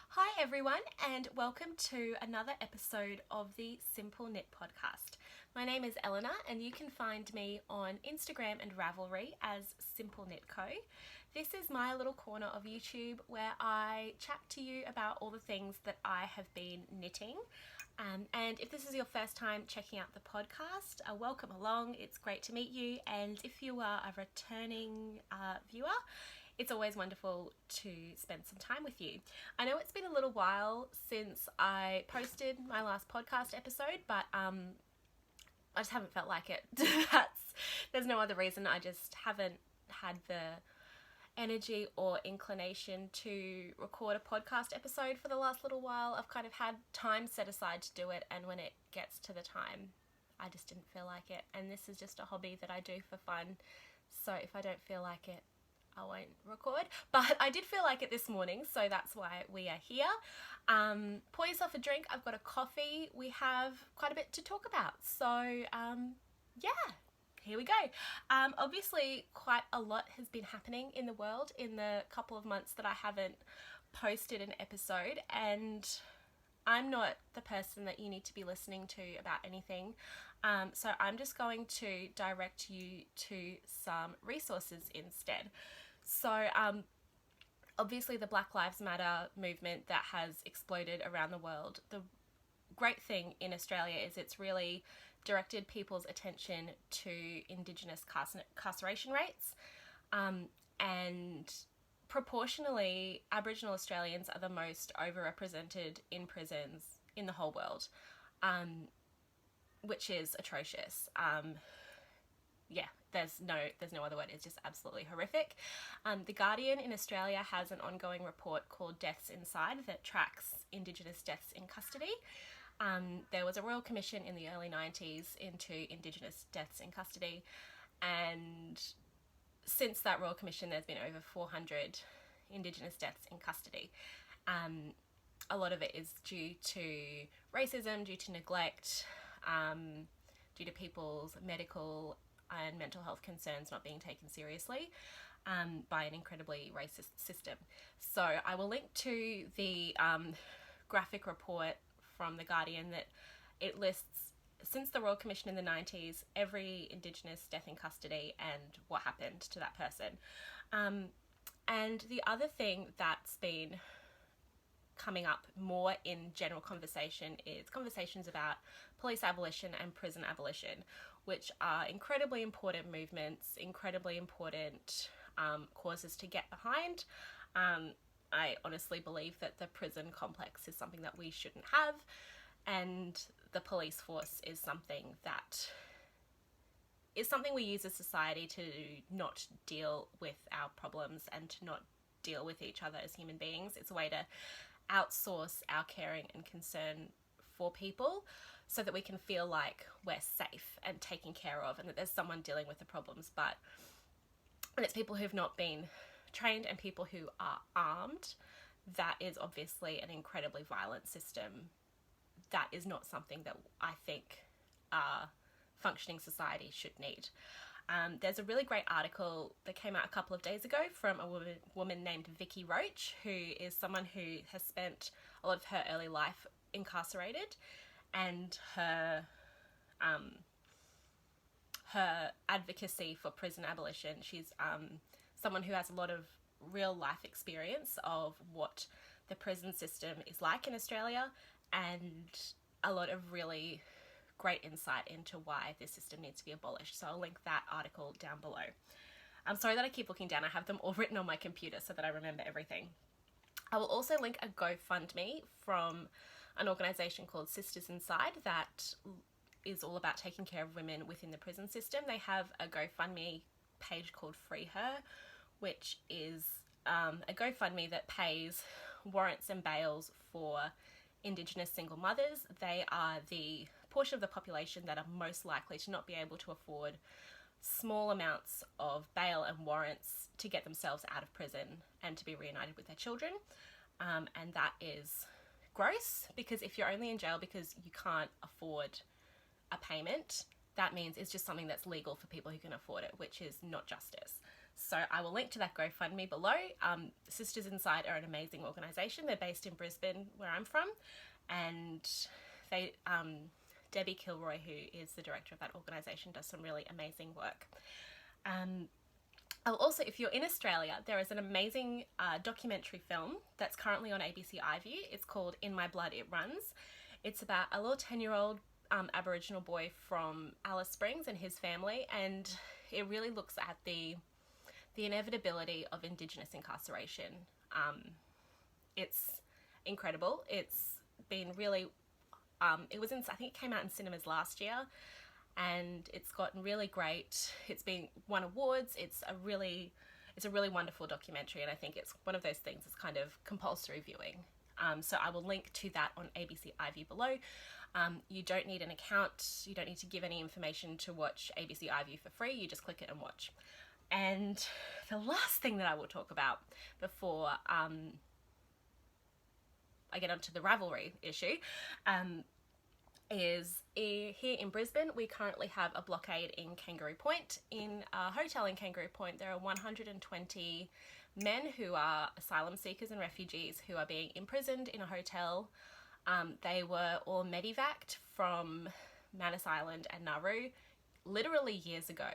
Hi everyone, and welcome to another episode of the Simple Knit podcast. My name is Elina, and you can find me on Instagram and Ravelry as Simple Knit Co. This is my little corner of YouTube where I chat to you about all the things that I have been knitting. And if this is your first time checking out the podcast, welcome along. It's great to meet you. And if you are a returning viewer, it's always wonderful to spend some time with you. I know it's been a little while since I posted my last podcast episode, but I just haven't felt like it. There's no other reason. I just haven't had the energy or inclination to record a podcast episode for the last little while. I've kind of had time set aside to do it, and when it gets to the time, I just didn't feel like it. And this is just a hobby that I do for fun, so if I don't feel like it, I won't record. But I did feel like it this morning, so that's why we are here. Pour yourself a drink. I've got a coffee. We have quite a bit to talk about, so yeah, here we go. Obviously quite a lot has been happening in the world in the couple of months that I haven't posted an episode, and I'm not the person that you need to be listening to about anything. So I'm just going to direct you to some resources instead. So obviously the Black Lives Matter movement that has exploded around the world, the great thing in Australia is it's really directed people's attention to Indigenous incarceration rates, and proportionally Aboriginal Australians are the most overrepresented in prisons in the whole world, which is atrocious. Yeah, there's no other word. It's just absolutely horrific. The Guardian in Australia has an ongoing report called Deaths Inside that tracks Indigenous deaths in custody. There was a Royal Commission in the early 90s into Indigenous deaths in custody, and since that Royal Commission there's been over 400 Indigenous deaths in custody. A lot of it is due to racism, due to neglect, due to people's medical and mental health concerns not being taken seriously by an incredibly racist system. So I will link to the graphic report from The Guardian that it lists, since the Royal Commission in the 90s, every Indigenous death in custody and what happened to that person. And the other thing that's been coming up more in general conversation is conversations about police abolition and prison abolition, which are incredibly important movements, incredibly important causes to get behind. I honestly believe that the prison complex is something that we shouldn't have, and the police force is something that is something we use as society to not deal with our problems and to not deal with each other as human beings. It's a way to outsource our caring and concern for people so that we can feel like we're safe and taken care of and that there's someone dealing with the problems. But when it's people who've not been trained and people who are armed, that is obviously an incredibly violent system. That is not something that I think a functioning society should need. There's a really great article that came out a couple of days ago from a woman named Vicky Roach, who is someone who has spent a lot of her early life incarcerated, and her advocacy for prison abolition. She's someone who has a lot of real life experience of what the prison system is like in Australia, and a lot of really great insight into why this system needs to be abolished. So I'll link that article down below. I'm sorry that I keep looking down. I have them all written on my computer so that I remember everything. I will also link a GoFundMe from an organisation called Sisters Inside that is all about taking care of women within the prison system. They have a GoFundMe page called Free Her, which is a GoFundMe that pays warrants and bails for Indigenous single mothers. They are the portion of the population that are most likely to not be able to afford small amounts of bail and warrants to get themselves out of prison and to be reunited with their children. And that is gross, because if you're only in jail because you can't afford a payment, that means it's just something that's legal for people who can afford it, which is not justice. So I will link to that GoFundMe below. Sisters Inside are an amazing organisation. They're based in Brisbane, where I'm from, and they, Debbie Kilroy, who is the director of that organisation, does some really amazing work. Also, if you're in Australia, there is an amazing documentary film that's currently on ABC iView. It's called In My Blood It Runs. It's about a little 10-year-old Aboriginal boy from Alice Springs and his family, and it really looks at the inevitability of Indigenous incarceration. It's incredible. It's been really, I think it came out in cinemas last year, and it's gotten really great. It's been won awards. It's a really wonderful documentary, and I think it's one of those things that's kind of compulsory viewing. So I will link to that on ABC iView below. You don't need an account. You don't need to give any information to watch ABC iView for free. You just click it and watch. And the last thing that I will talk about before I get onto the Ravelry issue is here in Brisbane, we currently have a blockade in Kangaroo Point. In a hotel in Kangaroo Point, there are 120 men who are asylum seekers and refugees who are being imprisoned in a hotel. They were all medevaced from Manus Island and Nauru literally years ago,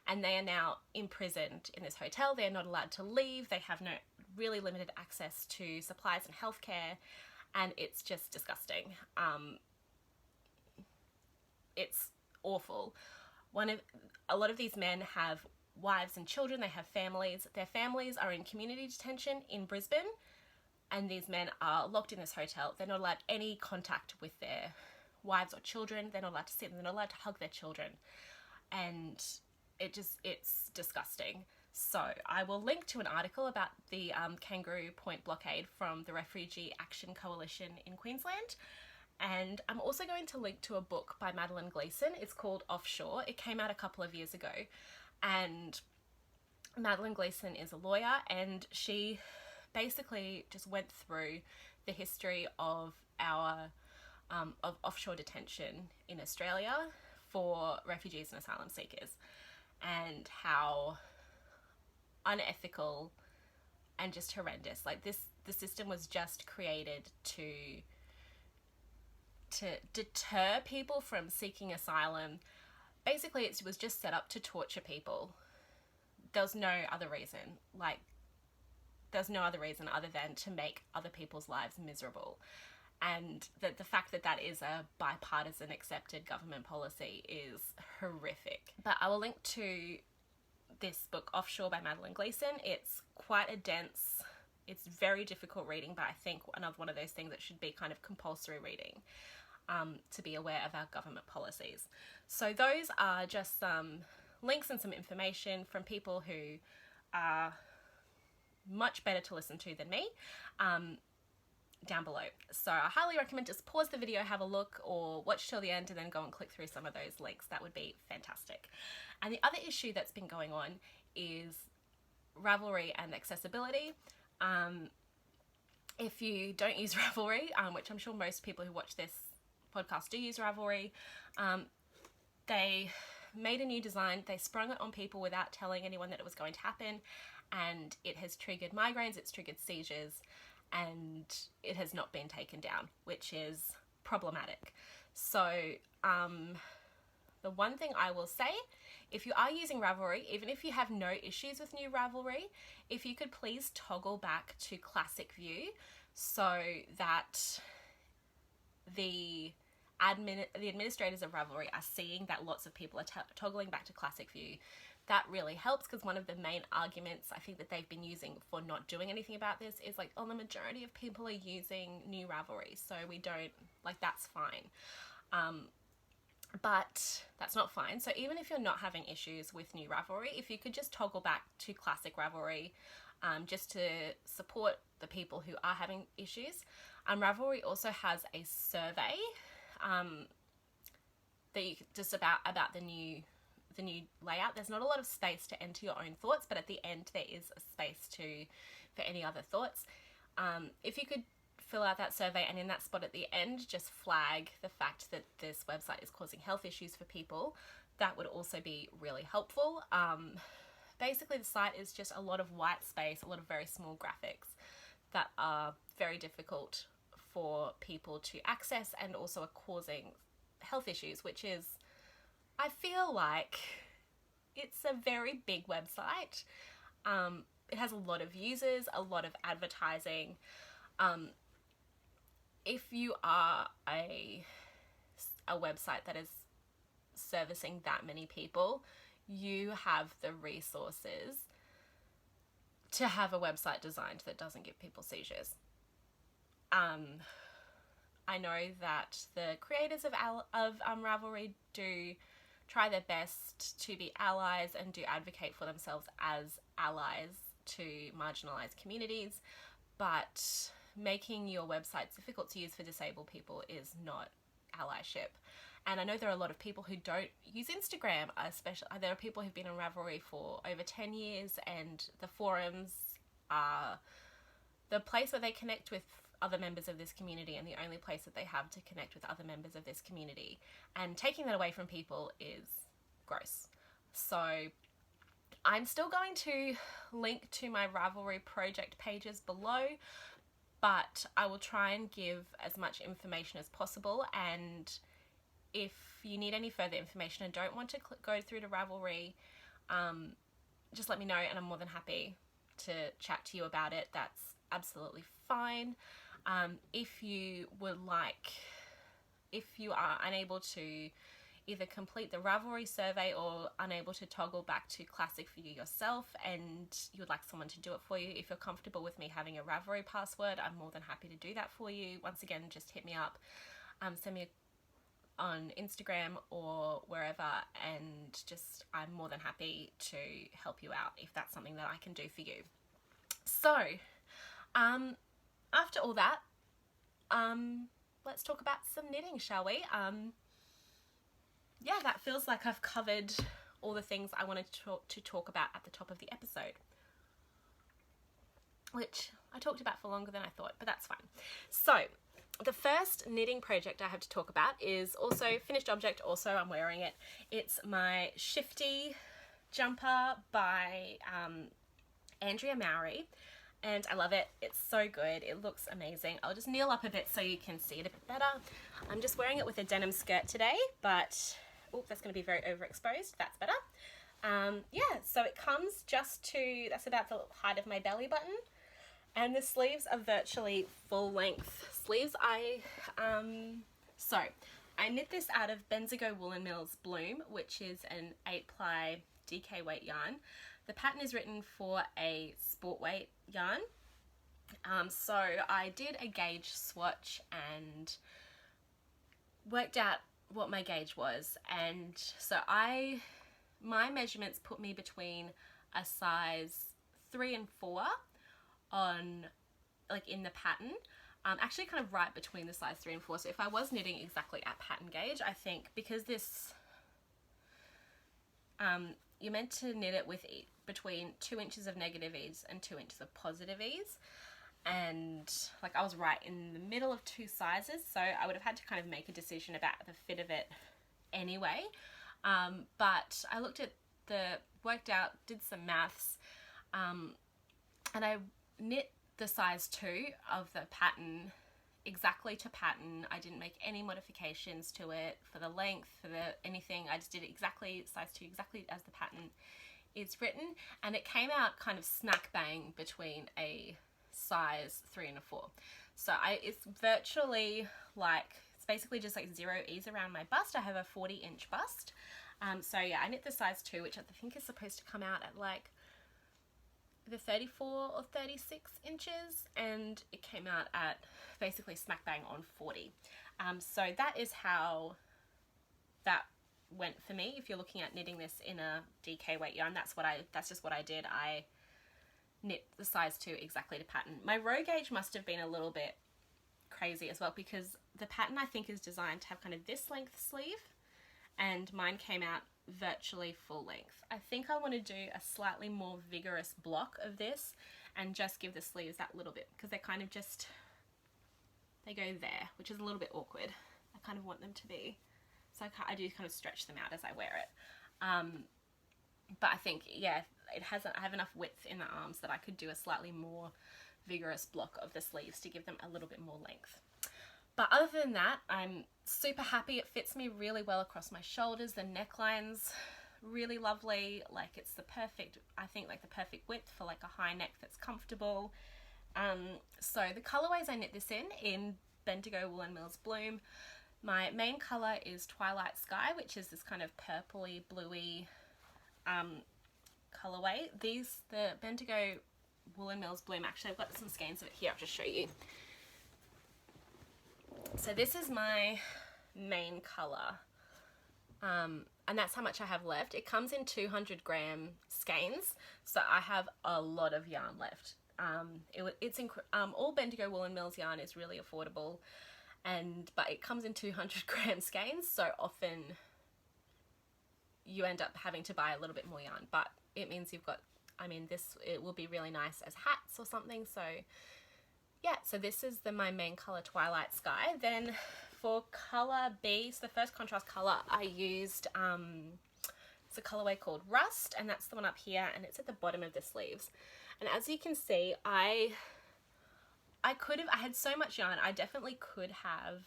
and they are now imprisoned in this hotel. They're not allowed to leave. They have really limited access to supplies and healthcare, and it's just disgusting. It's awful. A lot of these men have wives and children. They have families. Their families are in community detention in Brisbane, and these men are locked in this hotel. They're not allowed any contact with their wives or children. They're not allowed to see them. They're not allowed to hug their children, and it's disgusting. So I will link to an article about the Kangaroo Point blockade from the Refugee Action Coalition in Queensland. And I'm also going to link to a book by Madeline Gleeson. It's called Offshore. It came out a couple of years ago. And Madeline Gleeson is a lawyer, and she basically just went through the history of of offshore detention in Australia for refugees and asylum seekers, and how unethical and just horrendous. The system was just created to deter people from seeking asylum. Basically, it was just set up to torture people. There's no other reason. There's no other reason other than to make other people's lives miserable. And the fact that is a bipartisan accepted government policy is horrific. But I will link to this book, Offshore by Madeline Gleeson. It's quite a dense, it's very difficult reading, but I think one of those things that should be kind of compulsory reading. To be aware of our government policies. So those are just some links and some information from people who are much better to listen to than me down below. So I highly recommend just pause the video, have a look, or watch till the end and then go and click through some of those links. That would be fantastic. And the other issue that's been going on is Ravelry and accessibility. If you don't use Ravelry, which I'm sure most people who watch this podcast do use Ravelry, they made a new design. They sprung it on people without telling anyone that it was going to happen, and it has triggered migraines, it's triggered seizures, and it has not been taken down, which is problematic. So the one thing I will say, if you are using Ravelry, even if you have no issues with new Ravelry, if you could please toggle back to classic view so that the administrators of Ravelry are seeing that lots of people are toggling back to classic view. That really helps, because one of the main arguments I think that they've been using for not doing anything about this is the majority of people are using new Ravelry, so we don't, that's fine. But that's not fine. So even if you're not having issues with new Ravelry, if you could just toggle back to classic Ravelry, just to support the people who are having issues. Ravelry also has a survey that you just about the new layout. There's not a lot of space to enter your own thoughts, but at the end there is a space for any other thoughts. If you could fill out that survey, and in that spot at the end just flag the fact that this website is causing health issues for people, that would also be really helpful. basically the site is just a lot of white space, a lot of very small graphics that are very difficult for people to access and also are causing health issues, which is, I feel like it's a very big website. It has a lot of users, a lot of advertising. If you are a website that is servicing that many people, you have the resources to have a website designed that doesn't give people seizures. I know that the creators of Ravelry do try their best to be allies and do advocate for themselves as allies to marginalized communities, but making your website difficult to use for disabled people is not allyship. And I know there are a lot of people who don't use Instagram, especially. There are people who've been on Ravelry for over 10 years, and the forums are the place where they connect with other members of this community and the only place that they have to connect with other members of this community. And taking that away from people is gross. So I'm still going to link to my Ravelry project pages below, but I will try and give as much information as possible. And if you need any further information and don't want to go through to Ravelry, just let me know and I'm more than happy to chat to you about it. That's absolutely fine. If you are unable to either complete the Ravelry survey or unable to toggle back to classic for you yourself and you would like someone to do it for you, if you're comfortable with me having a Ravelry password, I'm more than happy to do that for you. Once again, just hit me up, send me on Instagram or wherever, and just I'm more than happy to help you out if that's something that I can do for you. So after all that, let's talk about some knitting, shall we? Yeah, that feels like I've covered all the things I wanted to talk about at the top of the episode, which I talked about for longer than I thought, but that's fine. So the first knitting project I have to talk about is also finished object. Also, I'm wearing it. It's my Shifty jumper by Andrea Mowry, and I love it. It's so good. It looks amazing. I'll just kneel up a bit so you can see it a bit better. I'm just wearing it with a denim skirt today, but oh, that's going to be very overexposed. That's better. Yeah, so it comes just to, that's about the height of my belly button. And the sleeves are virtually full length sleeves. So I knit this out of Benzigo Woolen Mills Bloom, which is an 8-ply DK weight yarn. The pattern is written for a sport weight yarn. So I did a gauge swatch and worked out what my gauge was. And so my measurements put me between a size 3 and 4 on, like, in the pattern, actually kind of right between the size 3 and 4. So if I was knitting exactly at pattern gauge, I think because this, you're meant to knit it with between 2 inches of negative ease and 2 inches of positive ease. And like I was right in the middle of two sizes, so I would have had to kind of make a decision about the fit of it anyway. But I looked at worked out, did some maths, and I knit the size 2 of the pattern exactly to pattern. I didn't make any modifications to it for the length, for anything. I just did it exactly size 2, exactly as the pattern is written, and it came out kind of smack bang between a size 3 and a 4. So it's virtually like, it's basically just like 0 ease around my bust. I have a 40-inch bust. So yeah, I knit the size 2, which I think is supposed to come out at like the 34 or 36 inches, and it came out at basically smack bang on 40. So that is how that went for me. If you're looking at knitting this in a DK weight yarn, that's just what I did. I knit the size 2 exactly to pattern. My row gauge must have been a little bit crazy as well, because the pattern I think is designed to have kind of this length sleeve, and mine came out virtually full length. I think I want to do a slightly more vigorous block of this and just give the sleeves that little bit, because they're kind of just, they go there, which is a little bit awkward. I kind of want them to be, so I do kind of stretch them out as I wear it. But I think, yeah, I have enough width in the arms that I could do a slightly more vigorous block of the sleeves to give them a little bit more length. But other than that, I'm super happy. It fits me really well across my shoulders. The neckline's really lovely. Like, it's the perfect, I think, like the perfect width for like a high neck that's comfortable. So the colorways I knit this in Bendigo Woolen Mills Bloom. My main color is Twilight Sky, which is this kind of purpley, bluey colorway. The Bendigo Woolen Mills Bloom, actually I've got some skeins of it here, I'll just show you. So this is my main color, and that's how much I have left. It comes in 200 gram skeins, so I have a lot of yarn left. All Bendigo Woolen Mills yarn is really affordable, but it comes in 200 gram skeins, so often you end up having to buy a little bit more yarn, but it means you've got, it will be really nice as hats or something. So yeah, so this is my main color, Twilight Sky. Then for color B, so the first contrast color I used, it's a colorway called Rust, and that's the one up here, and it's at the bottom of the sleeves. And as you can see, I had so much yarn, I definitely could have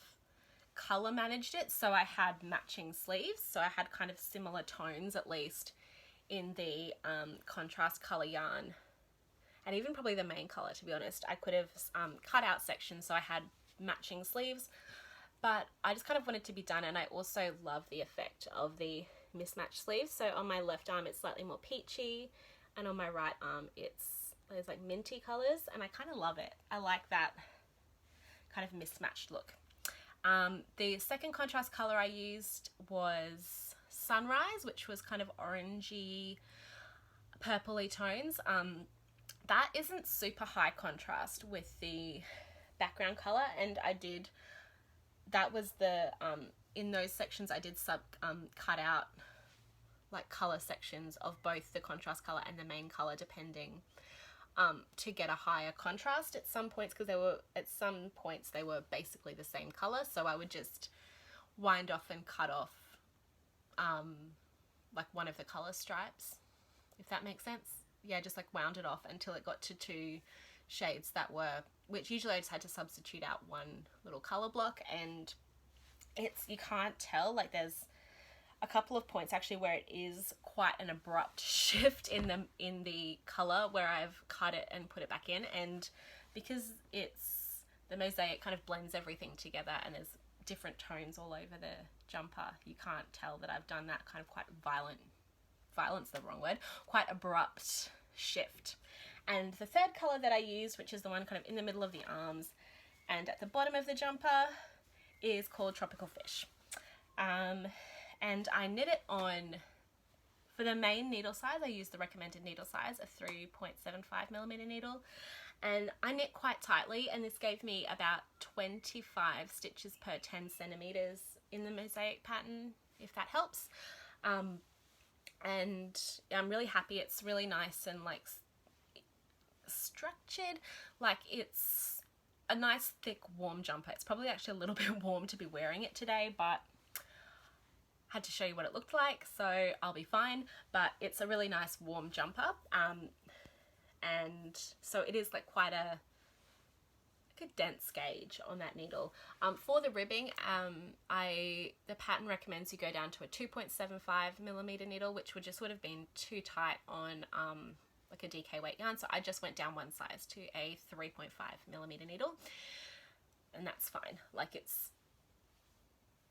color managed it so I had matching sleeves, so I had kind of similar tones at least in the contrast color yarn, and even probably the main color, to be honest. I could have cut out sections so I had matching sleeves, but I just kind of wanted to be done, and I also love the effect of the mismatched sleeves. So on my left arm it's slightly more peachy, and on my right arm there's like minty colors, and I kind of love it. I like that kind of mismatched look. The second contrast color I used was Sunrise, which was kind of orangey, purpley tones. That isn't super high contrast with the background color, and that was in those sections I did cut out like color sections of both the contrast color and the main color, depending, to get a higher contrast at some points, because at some points they were basically the same color. So I would just wind off and cut off like one of the color stripes, if that makes sense. Yeah, just like wound it off until it got to two shades which usually I just had to substitute out one little color block, and you can't tell, like there's a couple of points actually where it is quite an abrupt shift in the color where I've cut it and put it back in, and because it's the mosaic kind of blends everything together and there's different tones all over the jumper, you can't tell that I've done that kind of quite violence the wrong word, quite abrupt shift. And the third color that I used, which is the one kind of in the middle of the arms and at the bottom of the jumper, is called Tropical Fish. And I knit it on, for the main needle size, I used the recommended needle size, a 3.75mm needle, and I knit quite tightly, and this gave me about 25 stitches per 10 centimeters in the mosaic pattern, if that helps. And I'm really happy. It's really nice and like structured, like it's a nice thick warm jumper. It's probably actually a little bit warm to be wearing it today, but had to show you what it looked like, so I'll be fine. But it's a really nice warm jumper, and so it is like quite a dense gauge on that needle. For the ribbing, the pattern recommends you go down to a 2.75mm needle, which would just would have been too tight on like a DK weight yarn, so I just went down one size to a 3.5mm needle, and that's fine. Like it's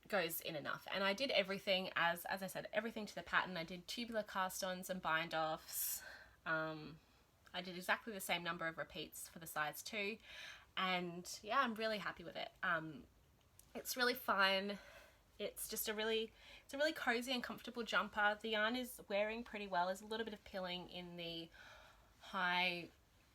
goes in enough. And I did everything as I said, everything to the pattern. I did tubular cast-ons and bind-offs. I did exactly the same number of repeats for the size 2, and yeah, I'm really happy with it. It's really fun. It's just a really cozy and comfortable jumper. The yarn is wearing pretty well. There's a little bit of pilling in the high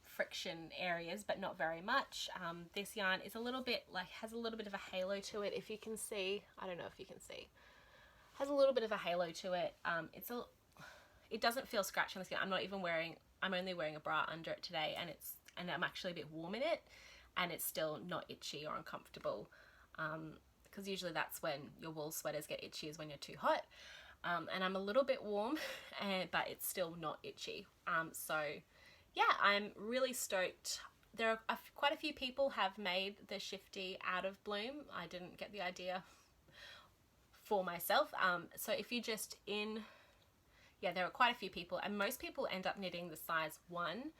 friction areas, but not very much. This yarn is a little bit has a little bit of a halo to it, if you can see. I don't know if you can see. Has a little bit of a halo to it. It doesn't feel scratchy on the skin. I'm only wearing a bra under it today, and I'm actually a bit warm in it, and it's still not itchy or uncomfortable, because usually that's when your wool sweaters get itchy, is when you're too hot. and I'm a little bit warm, but it's still not itchy. So yeah, I'm really stoked. There are quite a few people have made the Shifty out of bloom. I didn't get the idea for myself. So if you just yeah, there are quite a few people, and most people end up knitting the size 1,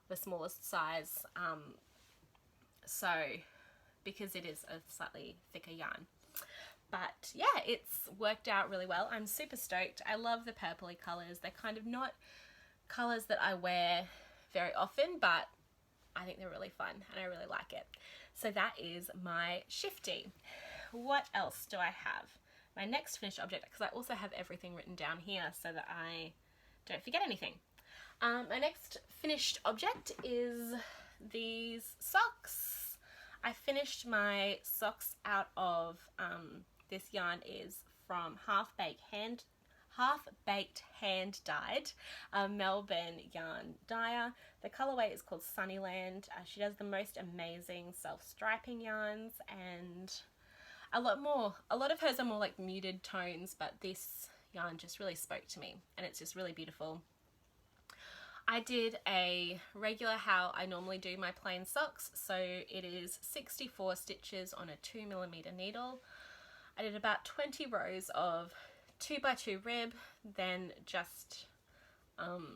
the smallest size, so because it is a slightly thicker yarn. But yeah, it's worked out really well. I'm super stoked. I love the purpley colours. They're kind of not colours that I wear very often, but I think they're really fun and I really like it. So that is my Shifty. What else do I have? My next finished object, because I also have everything written down here so that I don't forget anything. My next finished object is these socks. I finished my socks out of, this yarn is from Half Baked Hand Dyed, Melbourne yarn dyer. The colorway is called Sunnyland. She does the most amazing self-striping yarns, and a lot of hers are more like muted tones, but this yarn just really spoke to me, and it's just really beautiful. I did a regular how I normally do my plain socks, so it is 64 stitches on a 2mm needle. I did about 20 rows of 2x2 rib, then just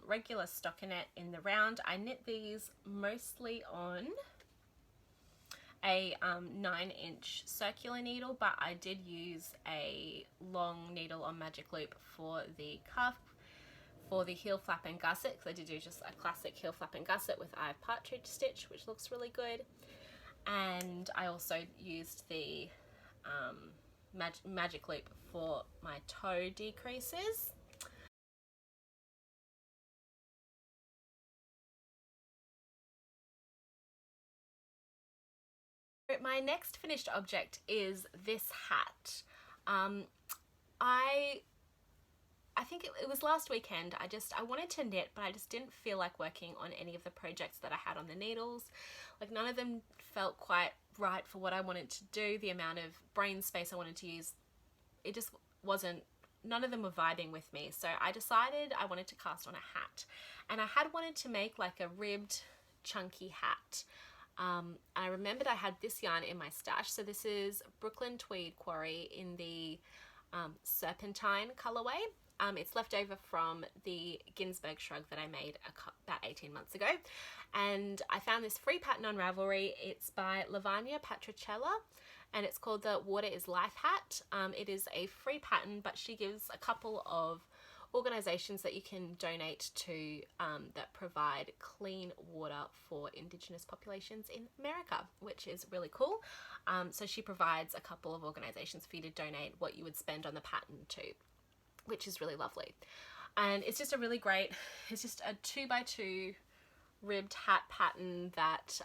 regular stockinette in the round. I knit these mostly on a 9-inch circular needle, but I did use a long needle on magic loop for the cuff, for the heel flap and gusset, because I did do just a classic heel flap and gusset with eye partridge stitch, which looks really good. And I also used the magic loop for my toe decreases. My next finished object is this hat. I think it was last weekend. I wanted to knit, but I just didn't feel like working on any of the projects that I had on the needles. Like, none of them felt quite right for what I wanted to do. The amount of brain space I wanted to use, it just wasn't, none of them were vibing with me. So I decided I wanted to cast on a hat, and I had wanted to make like a ribbed chunky hat. I remembered I had this yarn in my stash. So this is Brooklyn Tweed Quarry in the Serpentine colorway. It's left over from the Ginsberg shrug that I made about 18 months ago. And I found this free pattern on Ravelry. It's by Lavanya Patricella, and it's called the Water is Life hat. It is a free pattern, but she gives a couple of organisations that you can donate to that provide clean water for Indigenous populations in America, which is really cool. So she provides a couple of organisations for you to donate what you would spend on the pattern to, which is really lovely. And it's just a really great, it's just a 2x2 ribbed hat pattern that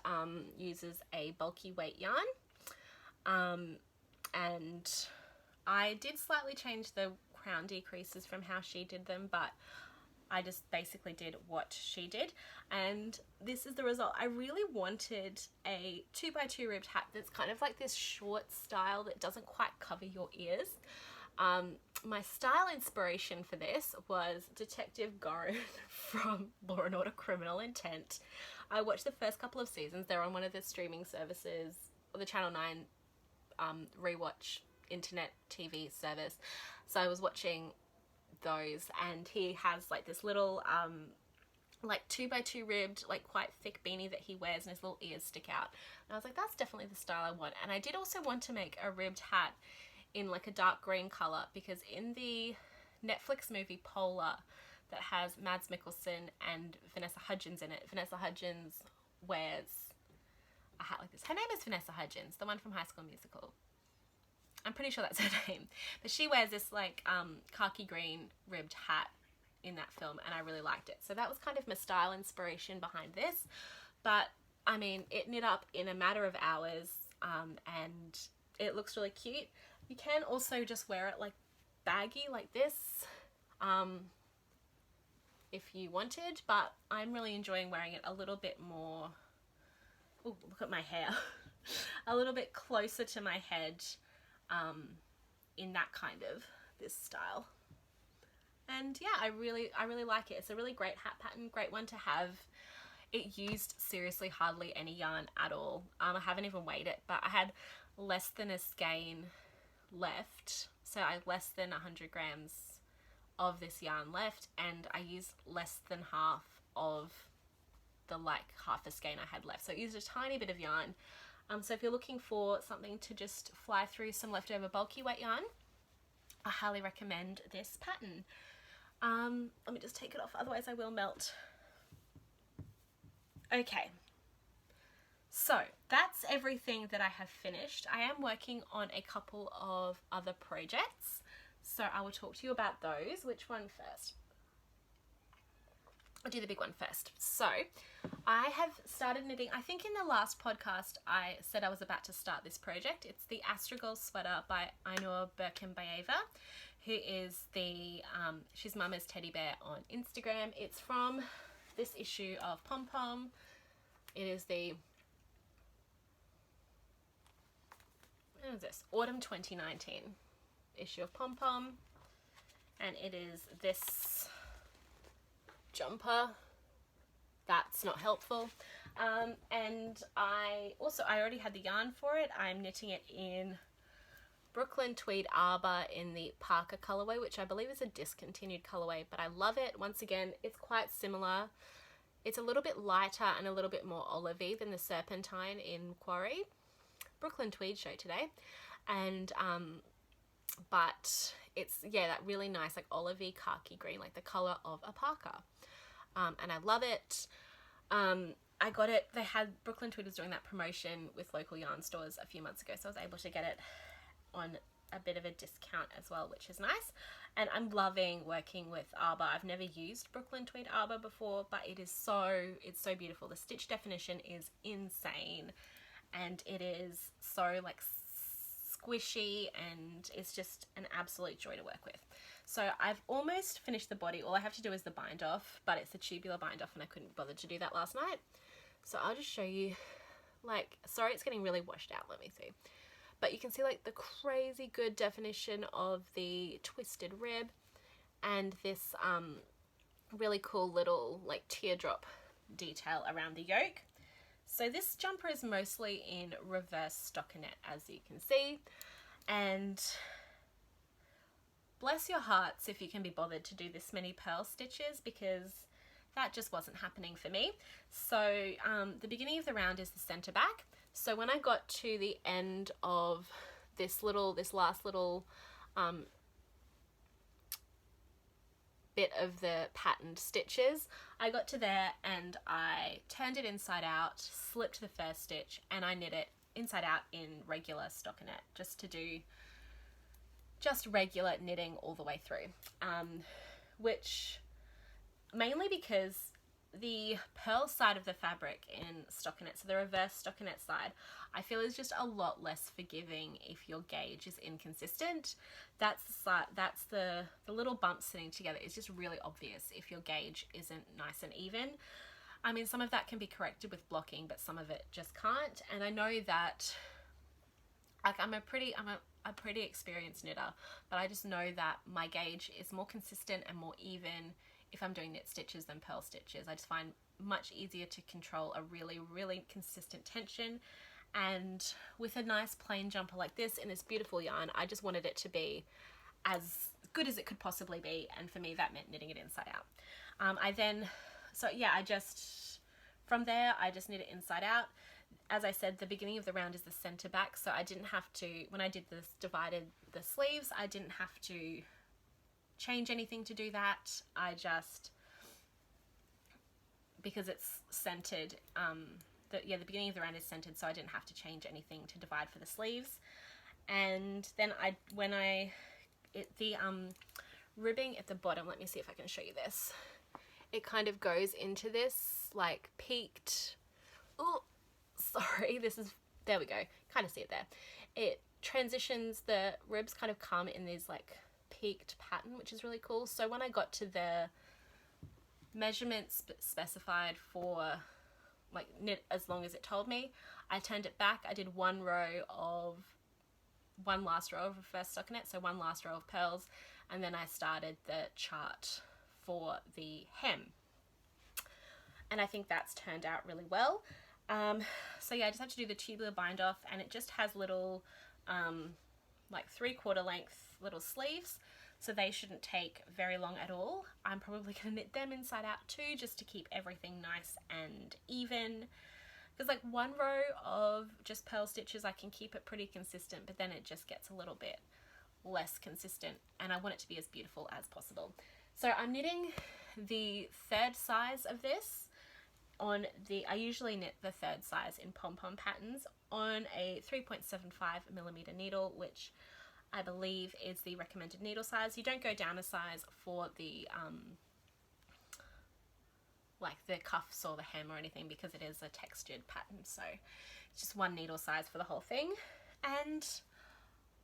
uses a bulky weight yarn. And I did slightly change the crown decreases from how she did them, but I just basically did what she did, and this is the result. I really wanted a 2x2 ribbed hat that's kind of like this short style that doesn't quite cover your ears. My style inspiration for this was Detective Gorin from Law and Order Criminal Intent. I watched the first couple of seasons. They're on one of the streaming services, or the Channel 9 rewatch internet TV service. So I was watching those, and he has like this little like 2x2 ribbed, like quite thick beanie that he wears, and his little ears stick out. And I was like, that's definitely the style I want. And I did also want to make a ribbed hat in like a dark green color, because in the Netflix movie Polar that has Mads Mikkelsen and Vanessa Hudgens in it, Vanessa Hudgens wears a hat like this. Her name is Vanessa Hudgens, the one from High School Musical. I'm pretty sure that's her name. But she wears this like khaki green ribbed hat in that film, and I really liked it. So that was kind of my style inspiration behind this. But I mean, it knit up in a matter of hours, and it looks really cute. You can also just wear it like baggy like this if you wanted, but I'm really enjoying wearing it a little bit more, oh, look at my hair, a little bit closer to my head in that kind of, this style. And yeah, I really like it. It's a really great hat pattern, great one to have. It used seriously hardly any yarn at all. I haven't even weighed it, but I had less than a skein left, so I had less than 100 grams of this yarn left, and I used less than half of the half a skein I had left. So I used a tiny bit of yarn. So if you're looking for something to just fly through some leftover bulky weight yarn, I highly recommend this pattern. Let me just take it off, otherwise I will melt. Okay, so that's everything that I have finished. I am working on a couple of other projects, so I will talk to you about those. Which one first? I'll do the big one first. So I have started knitting. I think in the last podcast I said I was about to start this project. It's the Astragol sweater by Ainur Birkenbayeva, who is the she's Mama's Teddy Bear on Instagram. It's from this issue of Pom Pom. It is the, what is this, Autumn 2019 issue of Pom Pom, and it is this jumper. That's not helpful. And I already had the yarn for it. I'm knitting it in Brooklyn Tweed Arbor in the Parker colorway, which I believe is a discontinued colorway, but I love it. Once again, it's quite similar. It's a little bit lighter and a little bit more olivey than the Serpentine in Quarry. Brooklyn Tweed show today. And but it's, yeah, that really nice like olivey khaki green, like the color of a Parker. And I love it. I got it, Brooklyn Tweed was doing that promotion with local yarn stores a few months ago, so I was able to get it on a bit of a discount as well, which is nice. And I'm loving working with Arbor. I've never used Brooklyn Tweed Arbor before, but it's so beautiful. The stitch definition is insane, and it is so like squishy, and it's just an absolute joy to work with. So I've almost finished the body. All I have to do is the bind off, but it's a tubular bind off and I couldn't bother to do that last night. So I'll just show you, like, sorry it's getting really washed out, let me see. But you can see like the crazy good definition of the twisted rib and this really cool little like teardrop detail around the yoke. So this jumper is mostly in reverse stockinette, as you can see, and bless your hearts if you can be bothered to do this many purl stitches, because that just wasn't happening for me. So the beginning of the round is the center back. So when I got to the end of this last little bit of the patterned stitches, I got to there and I turned it inside out, slipped the first stitch, and I knit it inside out in regular stockinette, just to do just regular knitting all the way through, which mainly because the purl side of the fabric in stockinette, so the reverse stockinette side, I feel is just a lot less forgiving if your gauge is inconsistent. That's the side, that's the little bumps sitting together is just really obvious if your gauge isn't nice and even. I mean, some of that can be corrected with blocking, but some of it just can't. And I know that, like, I'm a pretty experienced knitter, but I just know that my gauge is more consistent and more even if I'm doing knit stitches than purl stitches. I just find much easier to control a really, really consistent tension. And with a nice plain jumper like this in this beautiful yarn, I just wanted it to be as good as it could possibly be, and for me that meant knitting it inside out. From there I just knit it inside out. As I said, the beginning of the round is the center back, so I didn't have to, when I did this, divided the sleeves, I didn't have to change anything to do that. I just, because it's centered, the beginning of the round is centered, so I didn't have to change anything to divide for the sleeves. And then the ribbing at the bottom, let me see if I can show you this. It kind of goes into this like peaked, oh, sorry, there we go, kind of see it there. It transitions, the ribs kind of come in these like peaked pattern, which is really cool. So when I got to the measurements specified for like knit as long as it told me, I turned it back. I did one last row of reverse stockinette, so one last row of purls, and then I started the chart for the hem. And I think that's turned out really well. So yeah, I just have to do the tubular bind off, and it just has little like 3/4 length little sleeves, so they shouldn't take very long at all. I'm probably going to knit them inside out too, just to keep everything nice and even, because like one row of just purl stitches I can keep it pretty consistent, but then it just gets a little bit less consistent, and I want it to be as beautiful as possible. So I'm knitting the 3rd size of this on the, I usually knit the 3rd size in pom-pom patterns on a 3.75mm needle, which I believe is the recommended needle size. You don't go down a size for the like the cuffs or the hem or anything, because it is a textured pattern, so it's just one needle size for the whole thing. And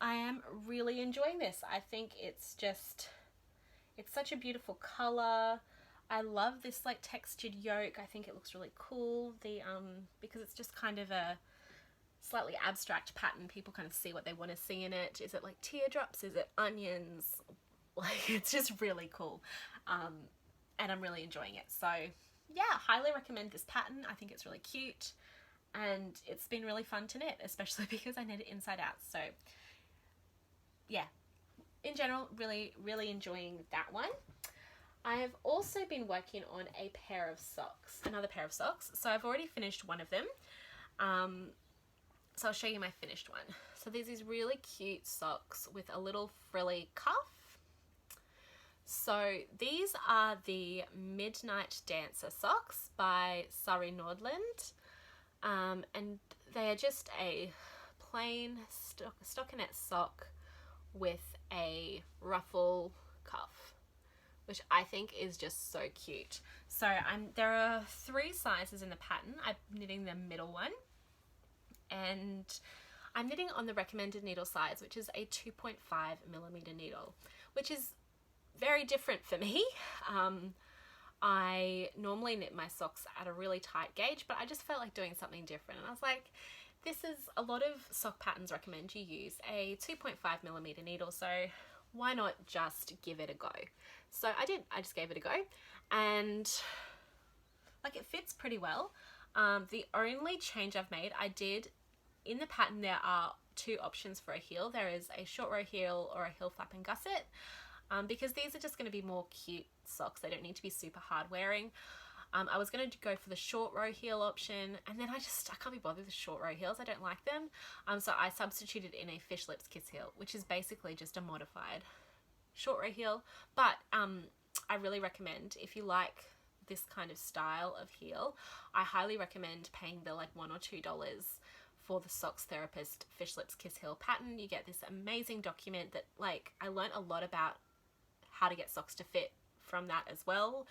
I am really enjoying this. I think it's such a beautiful color. I love this like textured yoke. I think it looks really cool. The because it's just kind of a slightly abstract pattern. People kind of see what they want to see in it. Is it like teardrops? Is it onions? Like, it's just really cool. And I'm really enjoying it. So yeah, highly recommend this pattern. I think it's really cute, and it's been really fun to knit, especially because I knit it inside out. So yeah, in general, really, really enjoying that one. I have also been working on a pair of socks, another pair of socks. So I've already finished one of them. So I'll show you my finished one. So there's these really cute socks with a little frilly cuff. So these are the Midnight Dancer socks by Surrey Nordland. And they are just a plain stockinette sock with a ruffle cuff, which I think is just so cute. So there are 3 sizes in the pattern. I'm knitting the middle one, and I'm knitting on the recommended needle size, which is a 2.5mm needle, which is very different for me. I normally knit my socks at a really tight gauge, but I just felt like doing something different, and I was like, this is, a lot of sock patterns recommend you use a 2.5mm needle, so why not just give it a go? So I did. I just gave it a go, and like, it fits pretty well. The only change I've made, in the pattern there are 2 options for a heel. There is a short row heel or a heel flap and gusset, because these are just going to be more cute socks. They don't need to be super hard wearing. I was going to go for the short row heel option, and then I can't be bothered with short row heels. I don't like them. So I substituted in a Fish Lips Kiss heel, which is basically just a modified short row heel. But I really recommend, if you like this kind of style of heel, I highly recommend paying the like $1 or $2 for the Socks Therapist Fish Lips Kiss heel pattern. You get this amazing document that, like, I learned a lot about how to get socks to fit from that as well,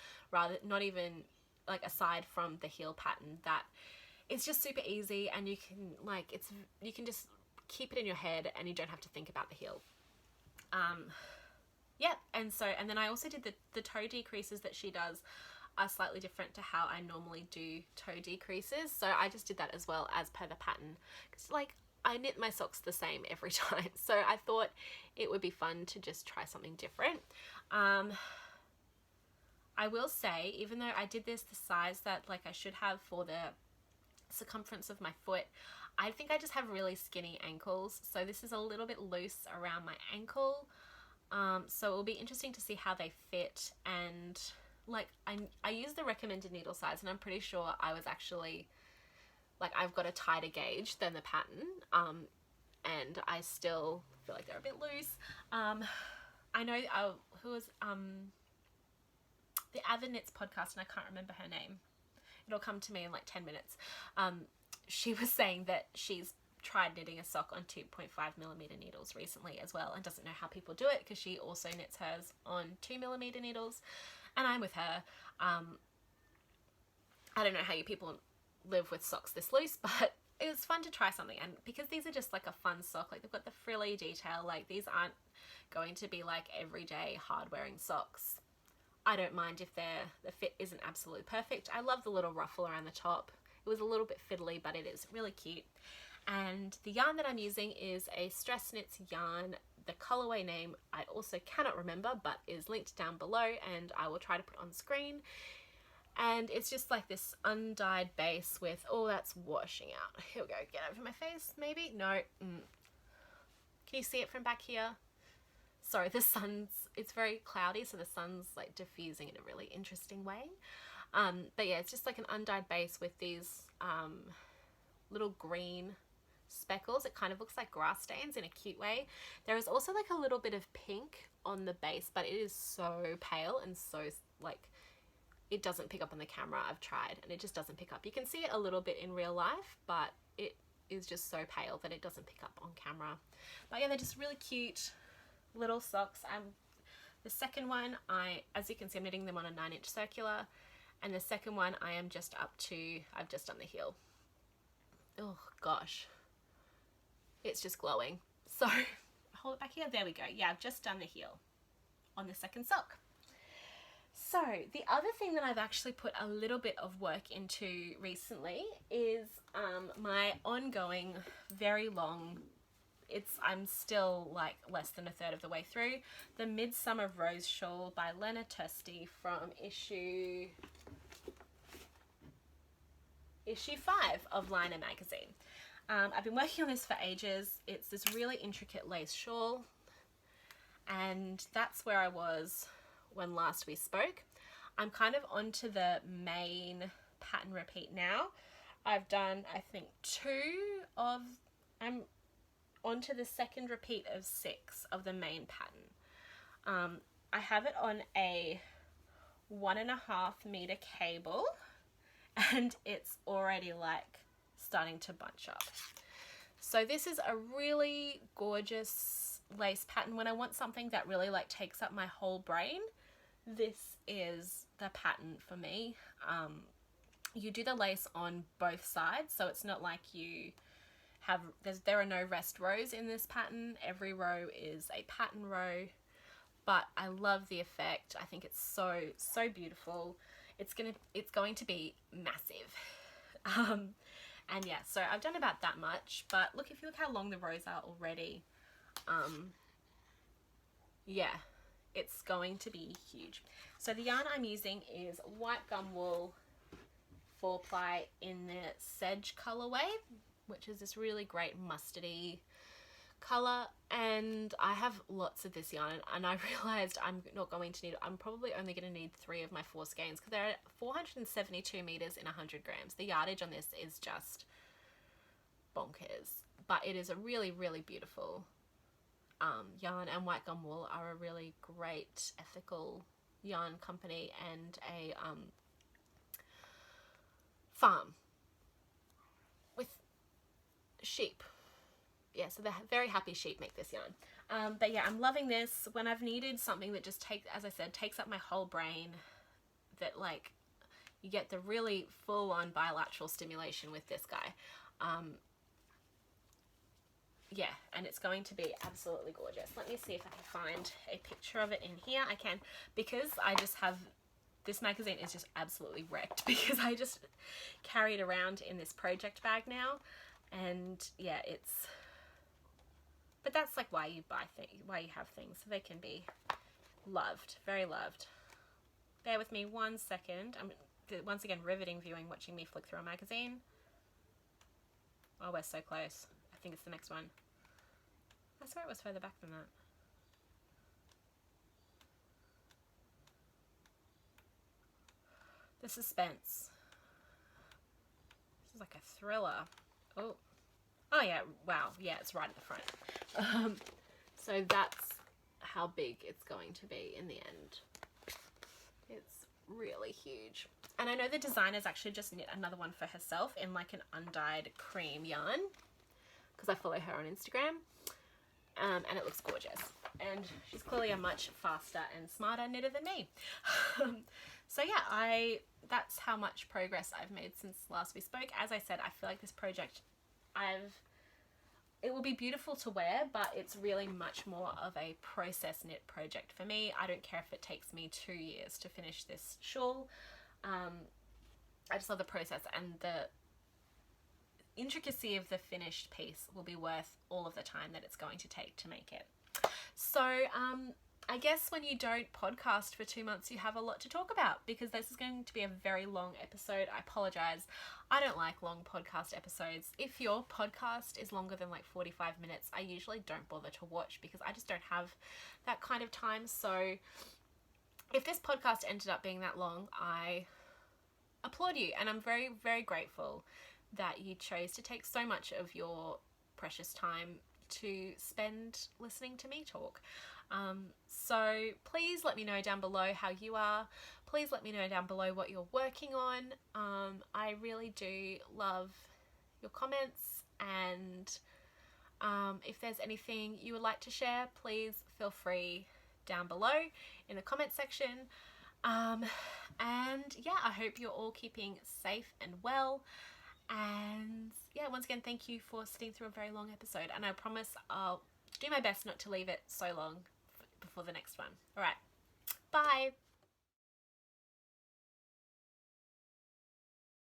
not even like aside from the heel pattern. That it's just super easy, and you can just keep it in your head and you don't have to think about the heel. Yeah, and then I also did the toe decreases that she does are slightly different to how I normally do toe decreases, so I just did that as well as per the pattern, because like, I knit my socks the same every time, so I thought it would be fun to just try something different. I will say, even though I did this the size that like I should have for the circumference of my foot, I think I just have really skinny ankles, so this is a little bit loose around my ankle. So it will be interesting to see how they fit, and like, I use the recommended needle size, and I'm pretty sure I was actually, like, I've got a tighter gauge than the pattern, and I still feel like they're a bit loose. I know who was the Avid Knits podcast, and I can't remember her name. It'll come to me in like 10 minutes. She was saying that she's tried knitting a sock on 2.5mm needles recently as well, and doesn't know how people do it, because she also knits hers on 2mm needles, and I'm with her. I don't know how you people live with socks this loose, but it was fun to try something, and because these are just like a fun sock, like they've got the frilly detail, like these aren't going to be like everyday hard wearing socks. I don't mind if the fit isn't absolutely perfect. I love the little ruffle around the top. It was a little bit fiddly, but it is really cute. And the yarn that I'm using is a Stress Knits yarn The colorway name I also cannot remember, but is linked down below, and I will try to put on screen. And it's just like this undyed base with, oh, that's washing out. Here we go, get over my face, maybe? No. Can you see it from back here? Sorry, the sun's, it's very cloudy, so the sun's like diffusing in a really interesting way. But yeah, it's just like an undyed base with these little green speckles. It kind of looks like grass stains in a cute way. There is also like a little bit of pink on the base, but it is so pale and so like, it doesn't pick up on the camera. I've tried and it just doesn't pick up. You can see it a little bit in real life, but it is just so pale that it doesn't pick up on camera. But yeah, they're just really cute little socks. The second one, as you can see, I'm knitting them on a 9-inch circular, and the second one I am just up to, I've just done the heel. Oh gosh, it's just glowing. So hold it back here, there we go. Yeah, I've just done the heel on the second sock. So the other thing that I've actually put a little bit of work into recently is my ongoing, very long, I'm still like less than a third of the way through, the Midsummer Rose Shawl by Elina from issue 5 of Liner magazine. I've been working on this for ages. It's this really intricate lace shawl, and that's where I was when last we spoke. I'm kind of onto the main pattern repeat now. I've done, I think, I'm onto the second repeat of 6 of the main pattern. I have it on a 1.5 meter cable, and it's already like starting to bunch up. So this is a really gorgeous lace pattern. When I want something that really like takes up my whole brain, this is the pattern for me. You do the lace on both sides, so it's not like you have, there are no rest rows in this pattern. Every row is a pattern row, but I love the effect. I think it's so beautiful. It's going to be massive. And yeah, so I've done about that much, but look, if you look how long the rows are already, yeah, it's going to be huge. So the yarn I'm using is white gum wool 4-ply in the Sedge colorway, which is this really great mustardy color, and I have lots of this yarn, and I realized I'm probably only going to need 3 of my 4 skeins, because they're at 472 meters in 100 grams. The yardage on this is just bonkers, but it is a really beautiful yarn, and White Gum Wool are a really great ethical yarn company and a farm with sheep. Yeah, so the very happy sheep make this yarn. But yeah, I'm loving this. When I've needed something that just takes up my whole brain, that like you get the really full-on bilateral stimulation with this guy. Yeah, and it's going to be absolutely gorgeous. Let me see if I can find a picture of it in here. I can, because I just have, this magazine is just absolutely wrecked because I just carry it around in this project bag now. And yeah, but that's like why you buy things, why you have things, so they can be loved, very loved. Bear with me 1 second. I'm once again riveting viewing, watching me flick through a magazine. Oh, we're so close. I think it's the next one. I swear it was further back than that. The suspense. This is like a thriller. Oh. Oh yeah, wow. Yeah, it's right at the front. So that's how big it's going to be in the end. It's really huge. And I know the designer's actually just knit another one for herself in like an undyed cream yarn, because I follow her on Instagram, and it looks gorgeous. And she's clearly a much faster and smarter knitter than me. So yeah, that's how much progress I've made since last we spoke. As I said, I feel like this project, it will be beautiful to wear, but it's really much more of a process knit project for me. I don't care if it takes me 2 years to finish this shawl. I just love the process, and the intricacy of the finished piece will be worth all of the time that it's going to take to make it. So I guess when you don't podcast for 2 months, you have a lot to talk about, because this is going to be a very long episode. I apologize. I don't like long podcast episodes. If your podcast is longer than like 45 minutes, I usually don't bother to watch because I just don't have that kind of time. So if this podcast ended up being that long, I applaud you, and I'm very, very grateful that you chose to take so much of your precious time to spend listening to me talk. So please let me know down below how you are. Please let me know down below what you're working on. I really do love your comments, and if there's anything you would like to share, please feel free down below in the comment section. And yeah, I hope you're all keeping safe and well. And yeah, once again, thank you for sitting through a very long episode, and I promise I'll do my best not to leave it so long before the next one. All right, bye.